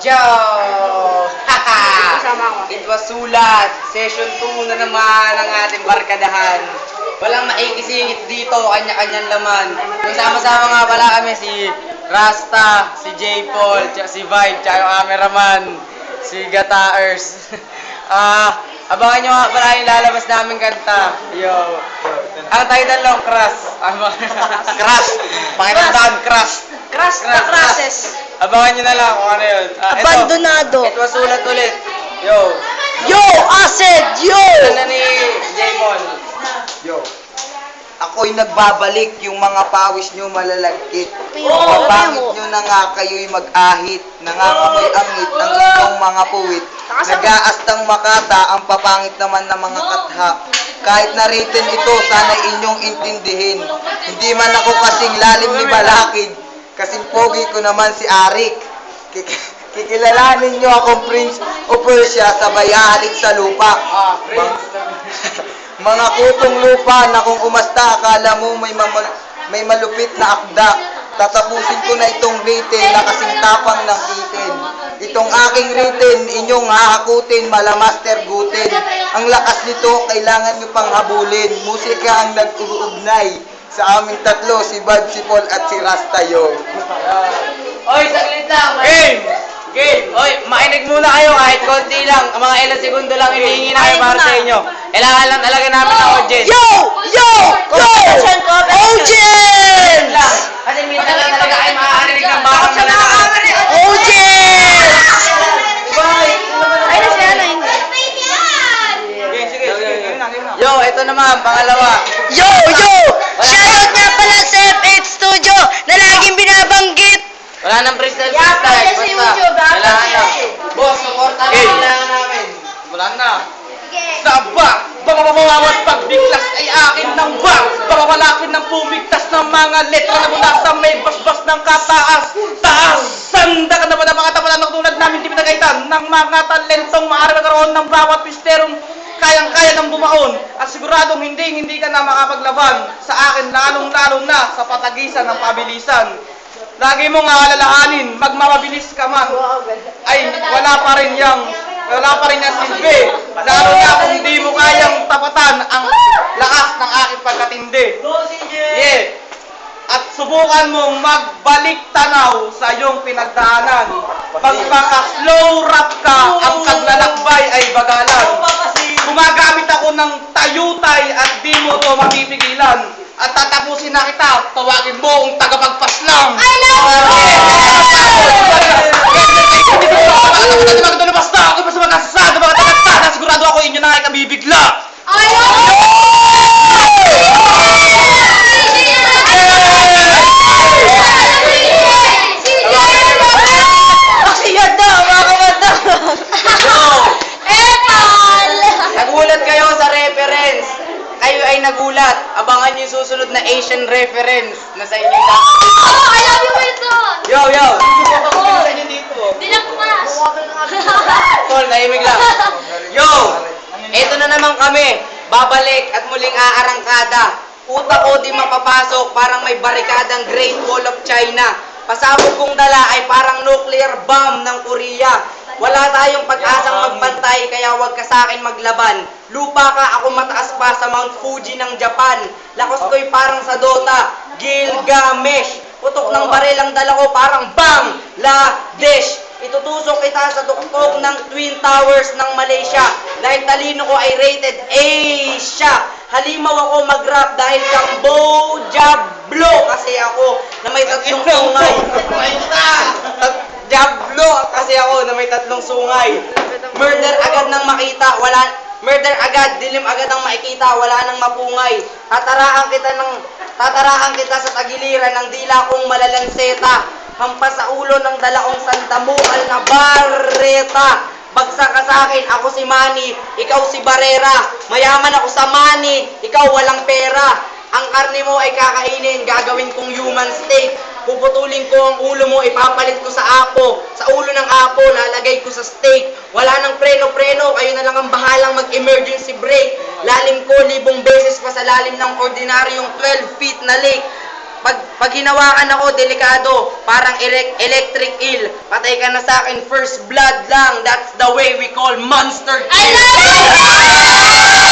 Joe! Kasama ko. It was sulat. Session 2 na naman ang ating barkadahan. Walang maikisingit dito, kanya-kanyang laman. Yung sama-sama nga pala kami si Rasta, si J. Paul, si Vibe, tsaka yung cameraman, si Gataers. Abangan nyo nga pala yung lalabas namin kanta. Yo. Ang title lang, Crush. Crush. Pakitandaan, Crush. Crush na crushes. Abangan nyo na lang kung ano yun. Abandonado. It was sulat ulit. Yo. Yo, acid, yo! Ano ni J. Paul? Yo. Ako'y nagbabalik, yung mga pawis nyo malalagkit. Oo, Mapangit oo. nyo na nga kayo'y mag-ahit. Nangangamoy-angit ng inyong mga puwit. Nag-aastang makata ang papangit naman ng mga katha. Kahit naritin ito, sana'y inyong intindihin. Hindi man ako kasing lalim ni Balakid. Kasing pogi ko naman si Arik. Kikilalanin nyo akong Prince of Persia, sabay halik sa lupa. Mga kutong lupa na kung umasta, akala mo may malupit na akda. Tatapusin ko na itong written na kasing tapang ng itin. Itong aking written, inyong hahakutin, malamaster gutin. Ang lakas nito, kailangan nyo pang habulin. Musika ang nag-uugnay sa aming tatlo, si Bad, si Paul at si Rasta, yo. Oy, saglit lang. Game! Game! Oy, mainig muna kayo kahit konti lang. Ang mga ilang segundo lang hinihingi namin para sa inyo. Kailangan lang talaga namin ng audience. Yo! Yo! Yo! Audience! lang. Kasi minsan lang talaga kayo makakarinig ng bakang na naman. Audience! Bakit? Ay, nasa ano yun? Yo, ito naman, pangalawa. Yo! Yo! Shoutout nga pala sa F8 Studio na laging binabanggit. Wala nang freestyle. Yeah, pwede sa YouTube, ha? Kailangan na. Boss, supportan na kailangan namin. Wala na. Saba! Baka mawawat pagbiglas ay akin ng bang. Baka walakin ng pumigtas ng mga letra na mula sa may basbas ng kataas. Taas! Sanda ka naman ang mga tapalan na tulad namin di pinagaitan ng mga talentong maaari magkaroon ng bawat misterong kayang-kaya ng bumaon. At siguradong hindi ka na makapaglaban sa akin lalong-lalo na sa patagisan ng pabilisan. Lagi mong alalahanin, magmamabilis ka man, ay wala pa rin yang silbi. Lalo na kung di mo kayang tapatan ang lakas ng aking pagkatindi. Yeah. At subukan mong magbalik tanaw sa iyong pinagdaanan. Pagpaka-slow rap ka, ang paglalakbay ay bagalan. Gumagamit ako ng tayutay at di mo to mapipigilan. At tatapusin na kita, tawagin mo ang tagapagpaslang. I love you! Basta ako pa sa mga kasasado, mga tagaktada, sigurado ako inyo na ay kabibigla. I love you! Aksiyad na, mga kamata! Nagulat kayo sa reference. Kayo ay nagulat. Abangan niyo yung susunod na Asian reference na sa inyo. Oh, I love you, Wilson! Yo, yo! Oh. Sa inyo dito. Di lang pumas! Tol, nahimig lang. Yo! Eto na naman kami. Babalik at muling aarangkada. Utak ko di mapapasok, parang may barikadang Great Wall of China. Pasabog kong dala ay parang nuclear bomb ng Korea. Wala tayong pag-asang magpantay, kaya wag ka sa akin maglaban. Lupa ka, ako mataas pa sa Mount Fuji ng Japan. Lakos ko'y parang sa Dota, Gilgamesh. Putok ng baril ang dala ko, parang Bangladesh. Itutusok kita sa tuktok ng Twin Towers ng Malaysia. Dahil talino ko ay rated Asia. Halimaw ako mag-rap dahil Cambodia Blow. Kasi ako na may tatlong sungay. Diablo kasi ako na may tatlong sungay. Murder agad nang makita, murder agad, dilim agad ang makikita, wala nang mapungay. Tataraan kita sa tagiliran ng dila kong malalanseta. Hampas sa ulo ng dalaong sandamual na bareta. Bagsak ka sa akin, ako si Manny, ikaw si Barrera. Mayaman ako sa money, ikaw walang pera. Ang karne mo ay kakainin, gagawin kong human steak. Puputulin ko ang ulo mo, ipapalit ko sa apo. Sa ulo ng apo, lalagay ko sa steak. Wala nang preno-preno, kayo na lang ang bahalang mag-emergency brake. Lalim ko, 1,000 beses pa sa lalim ng ordinaryong 12 feet na lake. Pag hinawakan ako, delikado, parang electric eel. Patay ka na sa akin, first blood lang. That's the way we call monster kill. I love it!